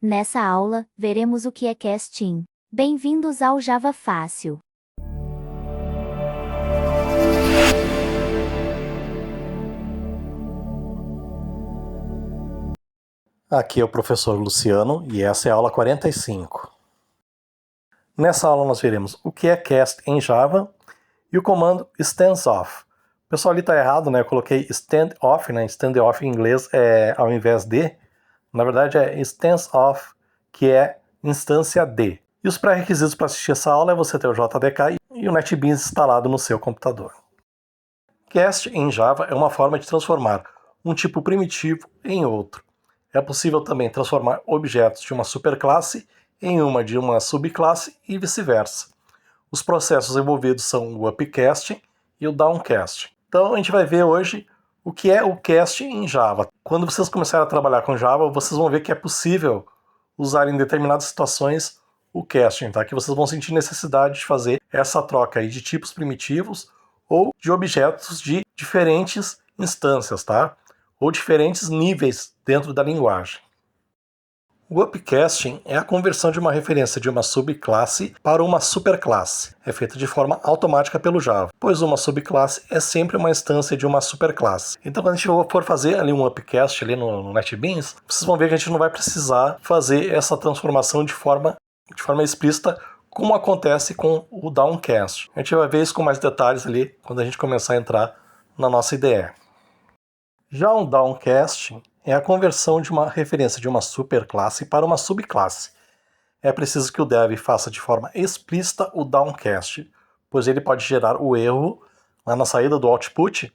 Nessa aula, veremos o que é casting. Bem-vindos ao Java Fácil. Aqui é o professor Luciano e essa é a aula 45. Nessa aula nós veremos o que é cast em Java e o comando standoff. O pessoal ali está errado, né? Eu coloquei standoff, né? Standoff em inglês é ao invés de, na verdade é standoff, que é instância de. E os pré-requisitos para assistir essa aula é você ter o JDK e o NetBeans instalado no seu computador. Cast em Java é uma forma de transformar um tipo primitivo em outro. É possível também transformar objetos de uma superclasse em uma de uma subclasse e vice-versa. Os processos envolvidos são o upcasting e o downcasting. Então a gente vai ver hoje o que é o casting em Java. Quando vocês começarem a trabalhar com Java, vocês vão ver que é possível usar em determinadas situações o casting, tá? Que vocês vão sentir necessidade de fazer essa troca aí de tipos primitivos ou de objetos de diferentes instâncias, tá? Ou diferentes níveis dentro da linguagem. O upcasting é a conversão de uma referência de uma subclasse para uma superclasse. É feita de forma automática pelo Java, pois uma subclasse é sempre uma instância de uma superclasse. Então quando a gente for fazer ali um upcast ali no NetBeans, vocês vão ver que a gente não vai precisar fazer essa transformação de forma explícita, como acontece com o downcast. A gente vai ver isso com mais detalhes ali quando a gente começar a entrar na nossa IDE. Já um downcasting é a conversão de uma referência de uma superclasse para uma subclasse. É preciso que o dev faça de forma explícita o downcast, pois ele pode gerar o erro lá na saída do output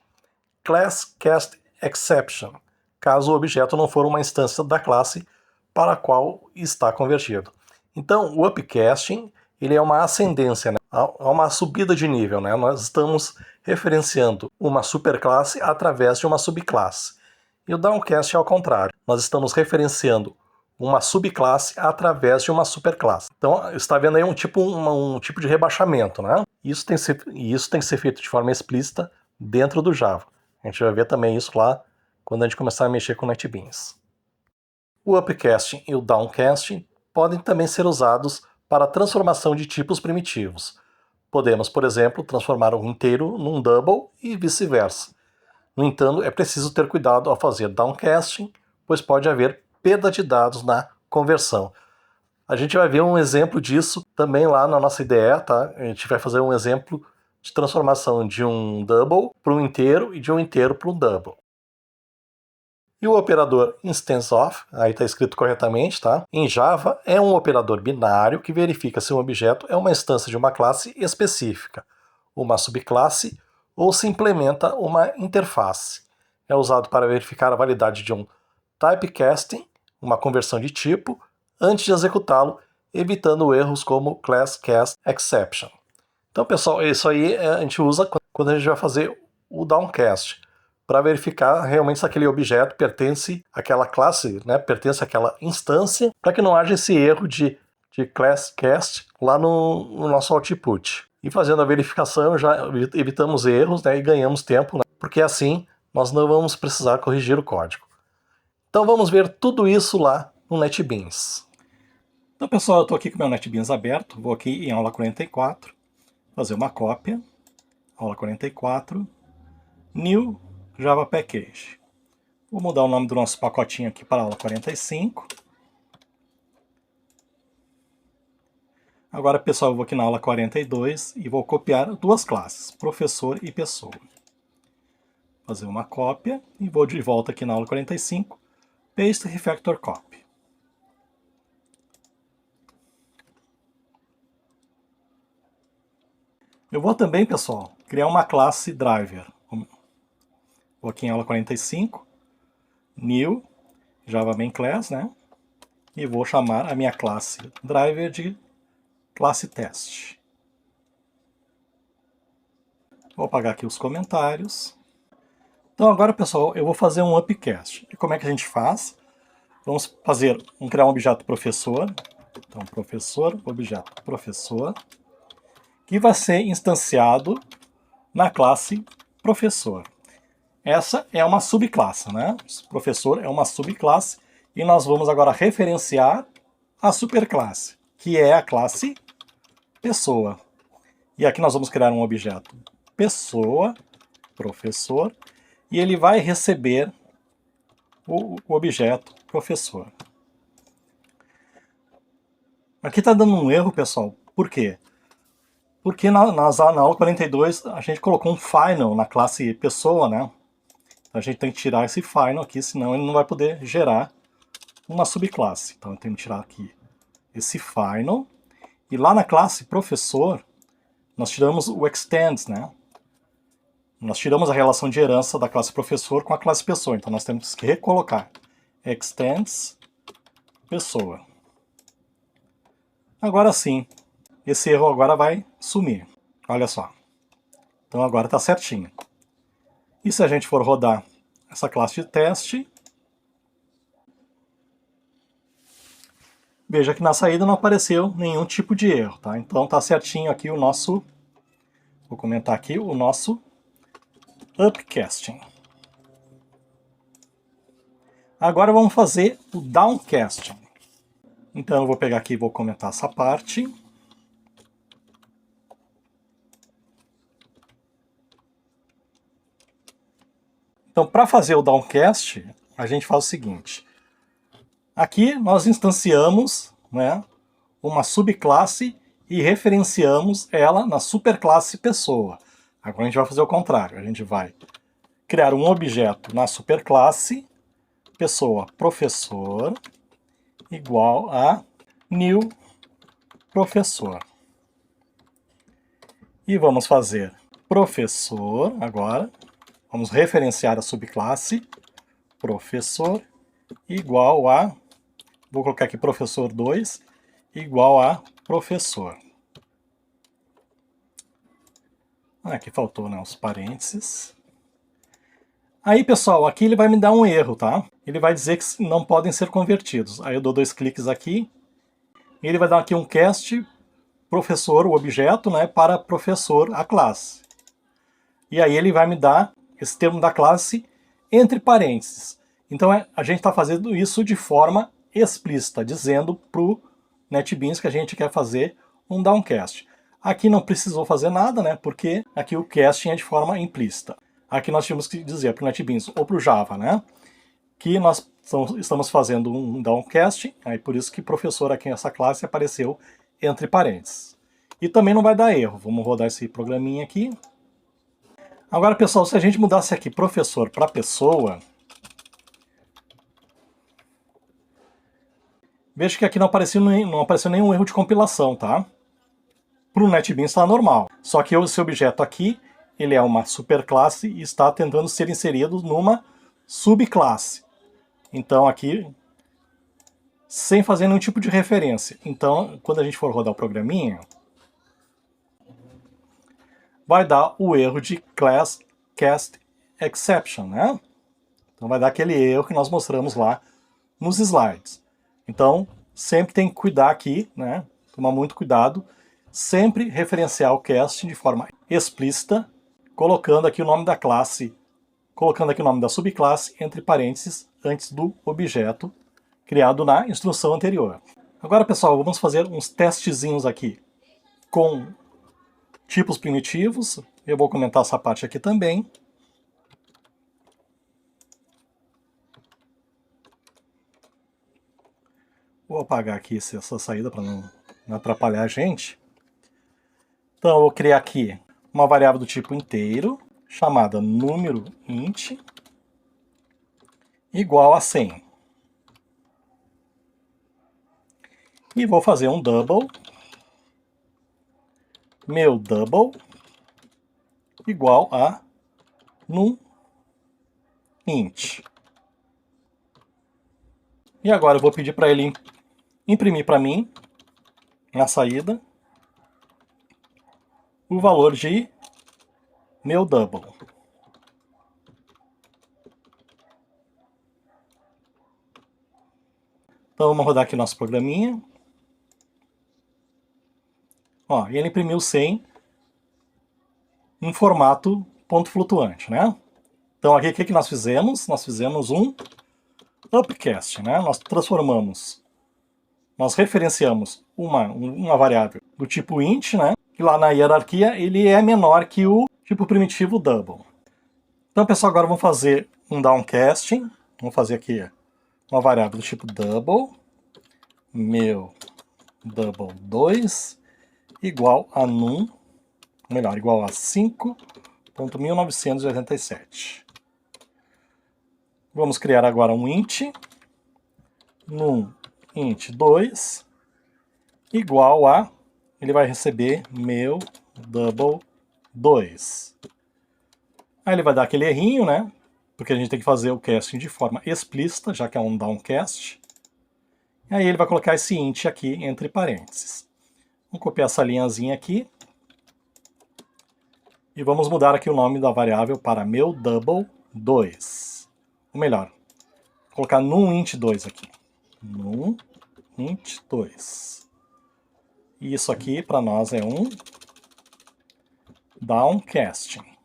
class cast exception, caso o objeto não for uma instância da classe para a qual está convertido. Então, o upcasting ele é uma ascendência, né? Uma subida de nível, né? Nós estamos referenciando uma superclasse através de uma subclasse. E o downcast é ao contrário. Nós estamos referenciando uma subclasse através de uma superclasse. Então, está vendo aí um tipo de rebaixamento, né? Isso tem que ser feito de forma explícita dentro do Java. A gente vai ver também isso lá quando a gente começar a mexer com NetBeans. O upcasting e o downcasting podem também ser usados para a transformação de tipos primitivos. Podemos, por exemplo, transformar um inteiro num double e vice-versa. No entanto, é preciso ter cuidado ao fazer downcasting, pois pode haver perda de dados na conversão. A gente vai ver um exemplo disso também lá na nossa IDE, tá? A gente vai fazer um exemplo de transformação de um double para um inteiro e de um inteiro para um double. E o operador instanceOf, aí está escrito corretamente, tá? Em Java, é um operador binário que verifica se um objeto é uma instância de uma classe específica, uma subclasse ou se implementa uma interface. É usado para verificar a validade de um typecasting, uma conversão de tipo, antes de executá-lo, evitando erros como class cast exception. Então, pessoal, isso aí a gente usa quando a gente vai fazer o downcast, para verificar realmente se aquele objeto pertence àquela classe, né, pertence àquela instância, para que não haja esse erro de class cast lá no nosso output. E fazendo a verificação já evitamos erros, né, e ganhamos tempo, né, porque assim nós não vamos precisar corrigir o código. Então vamos ver tudo isso lá no NetBeans. Então, pessoal, eu estou aqui com o meu NetBeans aberto, vou aqui em aula 44, fazer uma cópia, aula 44, New Java Package. Vou mudar o nome do nosso pacotinho aqui para a aula 45. Agora, pessoal, eu vou aqui na aula 42 e vou copiar duas classes, professor e pessoa. Fazer uma cópia e vou de volta aqui na aula 45, Paste Refactor Copy. Eu vou também, pessoal, criar uma classe driver. Vou aqui em aula 45, New Java Main Class, né? E vou chamar a minha classe driver de classe teste. Vou apagar aqui os comentários. Então agora, pessoal, eu vou fazer um upcast. E como é que a gente faz? Vamos criar um objeto professor. Então, professor, objeto professor, que vai ser instanciado na classe professor. Essa é uma subclasse, né? Professor é uma subclasse e nós vamos agora referenciar a superclasse, que é a classe pessoa. E aqui nós vamos criar um objeto pessoa, professor, e ele vai receber o objeto professor. Aqui está dando um erro, pessoal. Por quê? Porque na aula 42 a gente colocou um final na classe pessoa, né? A gente tem que tirar esse final aqui, senão ele não vai poder gerar uma subclasse. Então eu tenho que tirar aqui esse final. E lá na classe professor, nós tiramos o extends, né? Nós tiramos a relação de herança da classe professor com a classe pessoa. Então nós temos que recolocar extends pessoa. Agora sim, esse erro agora vai sumir. Olha só. Então agora está certinho. E se a gente for rodar essa classe de teste, veja que na saída não apareceu nenhum tipo de erro, tá? Então está certinho aqui o nosso, vou comentar aqui, o nosso upcasting. Agora vamos fazer o downcasting. Então eu vou pegar aqui e vou comentar essa parte. Então para fazer o downcast, a gente faz o seguinte. Aqui nós instanciamos, né, uma subclasse e referenciamos ela na superclasse pessoa. Agora a gente vai fazer o contrário. A gente vai criar um objeto na superclasse pessoa professor igual a new professor. E vamos fazer professor agora. Vamos referenciar a subclasse professor igual a, vou colocar aqui professor 2, igual a professor. Aqui faltou, né, os parênteses. Aí, pessoal, aqui ele vai me dar um erro, tá? Ele vai dizer que não podem ser convertidos. Aí eu dou 2 cliques aqui, e ele vai dar aqui um cast professor, o objeto, né, para professor, a classe. E aí ele vai me dar esse termo da classe entre parênteses. Então a gente está fazendo isso de forma explícita, dizendo para o NetBeans que a gente quer fazer um downcast. Aqui não precisou fazer nada, né? Porque aqui o casting é de forma implícita. Aqui nós tínhamos que dizer para o NetBeans ou para o Java, né? Que nós estamos fazendo um downcasting, aí por isso que professor aqui nessa classe apareceu entre parênteses. E também não vai dar erro. Vamos rodar esse programinha aqui. Agora, pessoal, se a gente mudasse aqui professor para pessoa, veja que aqui não apareceu nenhum erro de compilação, tá? Para o NetBeans está normal. Só que esse objeto aqui, ele é uma superclasse e está tentando ser inserido numa subclasse. Então aqui, sem fazer nenhum tipo de referência. Então, quando a gente for rodar o programinha, vai dar o erro de class cast exception, né? Então vai dar aquele erro que nós mostramos lá nos slides. Então, sempre tem que cuidar aqui, né? Tomar muito cuidado. Sempre referenciar o casting de forma explícita, colocando aqui o nome da classe, colocando aqui o nome da subclasse entre parênteses antes do objeto criado na instrução anterior. Agora, pessoal, vamos fazer uns testezinhos aqui com tipos primitivos. Eu vou comentar essa parte aqui também. Vou apagar aqui essa saída para não atrapalhar a gente. Então eu vou criar aqui uma variável do tipo inteiro, chamada número int, igual a 100. E vou fazer um double, meu double, igual a num int. E agora eu vou pedir para ele imprimir para mim, na saída, o valor de meu double. Então vamos rodar aqui nosso programinha. Ó, e ele imprimiu 100 em formato ponto flutuante, né? Então aqui o que nós fizemos? Nós fizemos um upcast, né? Nós transformamos nós referenciamos uma variável do tipo int, né? E lá na hierarquia ele é menor que o tipo primitivo double. Então, pessoal, agora vamos fazer um downcasting. Vamos fazer aqui uma variável do tipo double, meu double 2, igual a num, melhor, igual a 5.1987. Vamos criar agora um int, num int 2, igual a, ele vai receber meu double 2. Aí ele vai dar aquele errinho, né? Porque a gente tem que fazer o casting de forma explícita, já que é um downcast. E aí ele vai colocar esse int aqui entre parênteses. Vamos copiar essa linhazinha aqui. E vamos mudar aqui o nome da variável para meu double 2. Ou melhor, vou colocar num int 2 aqui. Num int 2. E isso aqui para nós é um downcasting.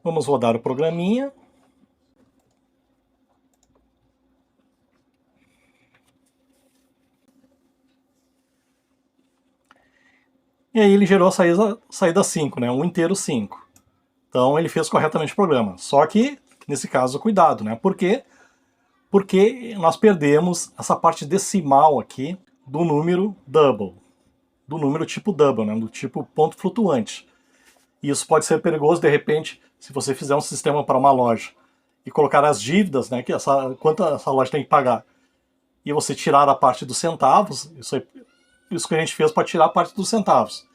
Vamos rodar o programinha. E aí ele gerou a saída 5, né? Um inteiro 5. Então ele fez corretamente o programa. Só que, nesse caso, cuidado, né? Por quê? Porque nós perdemos essa parte decimal aqui do número double. Do número tipo double, né? Do tipo ponto flutuante. E isso pode ser perigoso, de repente, se você fizer um sistema para uma loja e colocar as dívidas, né? Quanto essa loja tem que pagar, e você tirar a parte dos centavos, isso que a gente fez para tirar a parte dos centavos.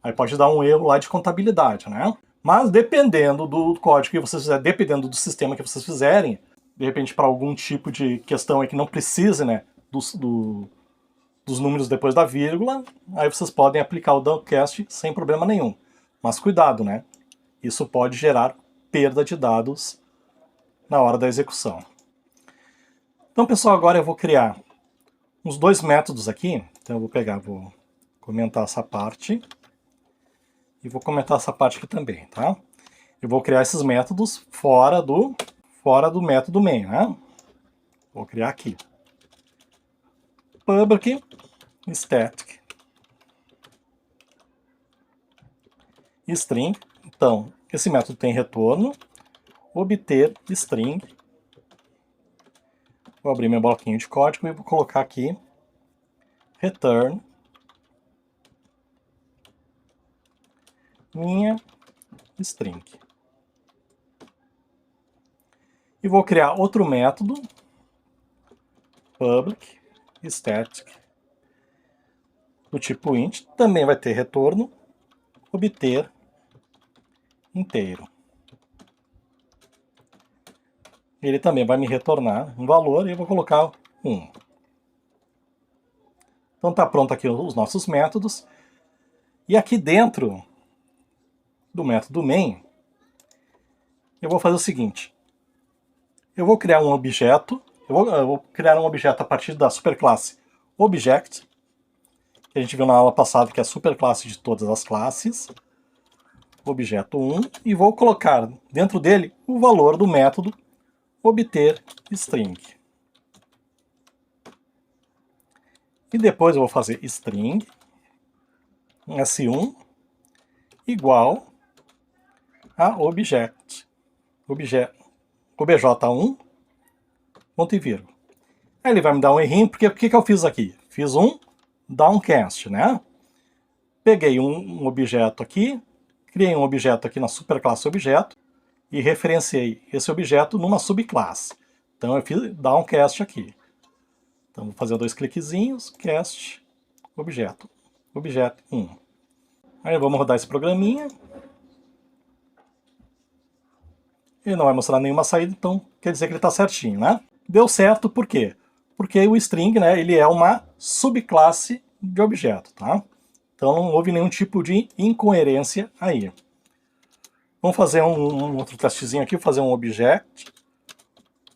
Aí pode dar um erro lá de contabilidade, né? Mas dependendo do código que vocês fizerem, dependendo do sistema que vocês fizerem, de repente para algum tipo de questão aí que não precise, né, dos números depois da vírgula, aí vocês podem aplicar o downcast sem problema nenhum. Mas cuidado, né? Isso pode gerar perda de dados na hora da execução. Então, pessoal, agora eu vou criar uns dois métodos aqui. Então eu vou comentar essa parte. E vou comentar essa parte aqui também, tá? Eu vou criar esses métodos fora do método main, né? Vou criar aqui. Public static string. Então, esse método tem retorno, obter string. Vou abrir meu bloquinho de código e vou colocar aqui return minha string. E vou criar outro método, public static, do tipo int, também vai ter retorno, obter inteiro. Ele também vai me retornar um valor e eu vou colocar 1. Então está pronto aqui os nossos métodos. E aqui dentro do método main, eu vou fazer o seguinte. Eu vou criar um objeto, eu vou criar um objeto a partir da superclasse Object, que a gente viu na aula passada que é a superclasse de todas as classes, objeto 1, e vou colocar dentro dele o valor do método obter string. E depois eu vou fazer string s1 igual a obj1, ponto e vírgula. Aí ele vai me dar um errinho, porque o que eu fiz aqui? Fiz um downcast, né? Peguei um objeto aqui, criei um objeto aqui na superclasse objeto e referenciei esse objeto numa subclasse. Então eu fiz downcast aqui. Então vou fazer dois cliquezinhos, cast, objeto 1. Aí vamos rodar esse programinha. Ele não vai mostrar nenhuma saída, então quer dizer que ele está certinho, né? Deu certo por quê? Porque o string, né, ele é uma subclasse de objeto, tá? Então não houve nenhum tipo de incoerência aí. Vamos fazer um outro testezinho aqui, vou fazer um object,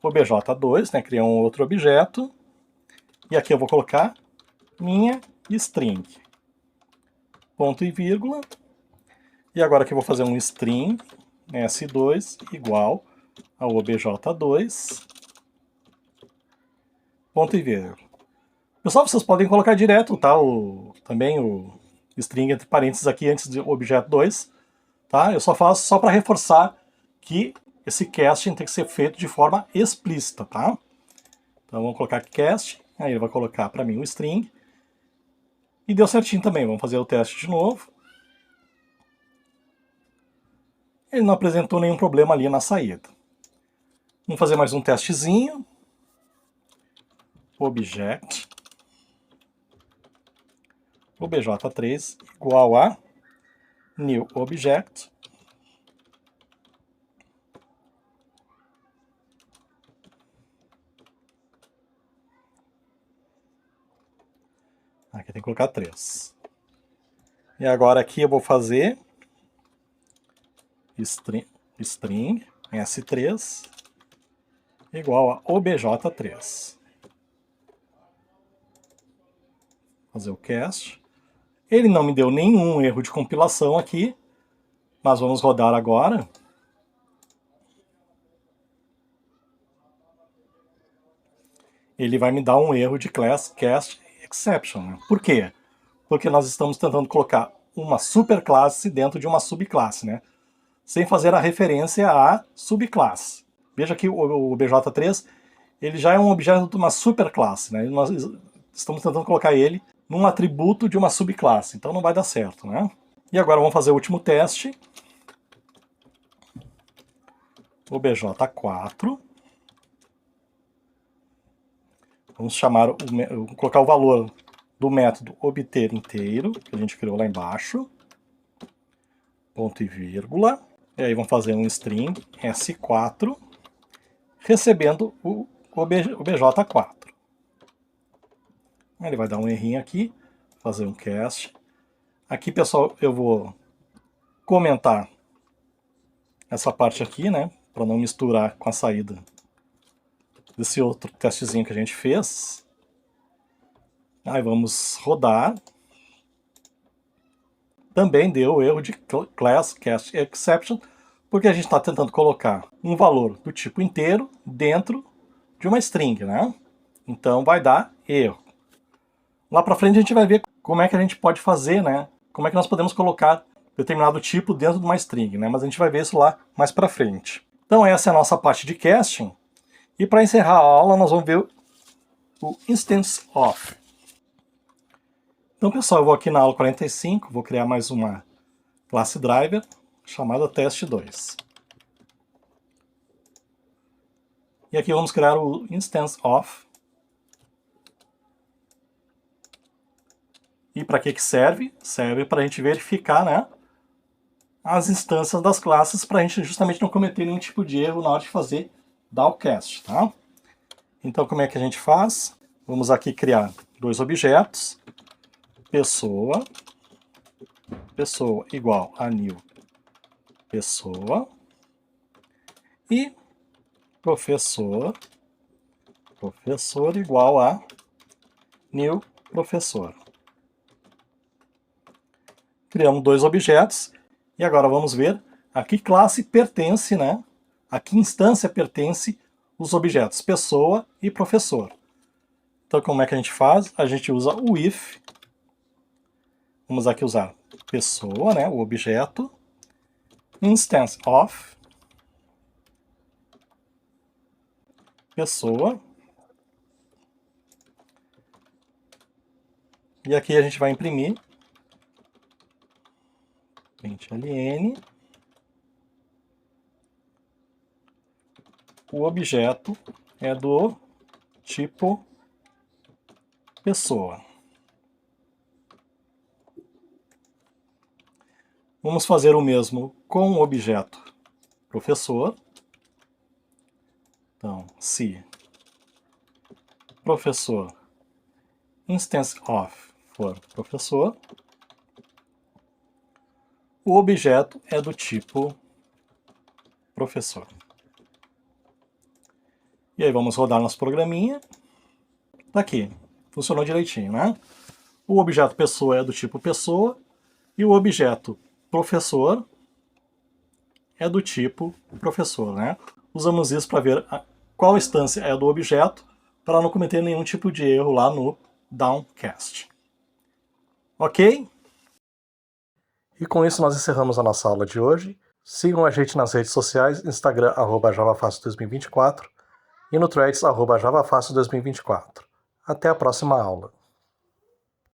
obj2, né, criar um outro objeto, e aqui eu vou colocar minha string, ponto e vírgula, e agora aqui eu vou fazer um string s2 igual ao obj2, ponto e vírgula. Pessoal, vocês podem colocar direto, tá? Também o string entre parênteses aqui antes do objeto 2, tá? Eu só faço só para reforçar que esse casting tem que ser feito de forma explícita, tá? Então vamos colocar aqui cast, aí ele vai colocar para mim o string, e deu certinho também. Vamos fazer o teste de novo. Ele não apresentou nenhum problema ali na saída. Vamos fazer mais um testezinho. Object obj3 igual a new object aqui tem que colocar 3. E agora aqui eu vou fazer string s3 igual a obj3. Fazer o cast. Ele não me deu nenhum erro de compilação aqui, mas vamos rodar agora. Ele vai me dar um erro de class cast exception. Né? Por quê? Porque nós estamos tentando colocar uma superclasse dentro de uma subclasse, né? Sem fazer a referência à subclasse. Veja que o BJ3 ele já é um objeto de uma superclasse, né? Nós estamos tentando colocar ele num atributo de uma subclasse, então não vai dar certo, né? E agora vamos fazer o último teste. O BJ4. Vamos colocar o valor do método obter inteiro, que a gente criou lá embaixo. Ponto e vírgula. E aí vamos fazer um string s4 recebendo o BJ4. Ele vai dar um errinho aqui, fazer um cast. Aqui, pessoal, eu vou comentar essa parte aqui, né, para não misturar com a saída desse outro testezinho que a gente fez. Aí vamos rodar. Também deu erro de class cast exception, porque a gente está tentando colocar um valor do tipo inteiro dentro de uma string, né? Então vai dar erro. Lá para frente a gente vai ver como é que a gente pode fazer, né? Como é que nós podemos colocar determinado tipo dentro de uma string, né? Mas a gente vai ver isso lá mais para frente. Então essa é a nossa parte de casting. E para encerrar a aula nós vamos ver o instance of. Então pessoal, eu vou aqui na aula 45, vou criar mais uma classe driver chamada test2. E aqui vamos criar o instance of. E para que serve? Serve para a gente verificar, né, as instâncias das classes, para a gente justamente não cometer nenhum tipo de erro na hora de fazer dowcast, tá? Então como é que a gente faz? Vamos aqui criar dois objetos. Pessoa igual a new pessoa, e professor igual a new professor. Criamos dois objetos, e agora vamos ver a que classe pertence, né? A que instância pertence os objetos pessoa e professor. Então como é que a gente faz? A gente usa o if. Vamos aqui usar pessoa, né, o objeto, instance of, pessoa, e aqui a gente vai imprimir println, o objeto é do tipo pessoa. Vamos fazer o mesmo com o objeto professor. Então, se professor instance of for professor, o objeto é do tipo professor. E aí vamos rodar nosso programinha. Tá aqui, funcionou direitinho, né? O objeto pessoa é do tipo pessoa e o objeto professor é do tipo professor, né? Usamos isso para ver qual instância é do objeto, para não cometer nenhum tipo de erro lá no Downcast. Ok? E com isso nós encerramos a nossa aula de hoje. Sigam a gente nas redes sociais, Instagram, @javafácil2024 e no Threads, @javafácil2024. Até a próxima aula.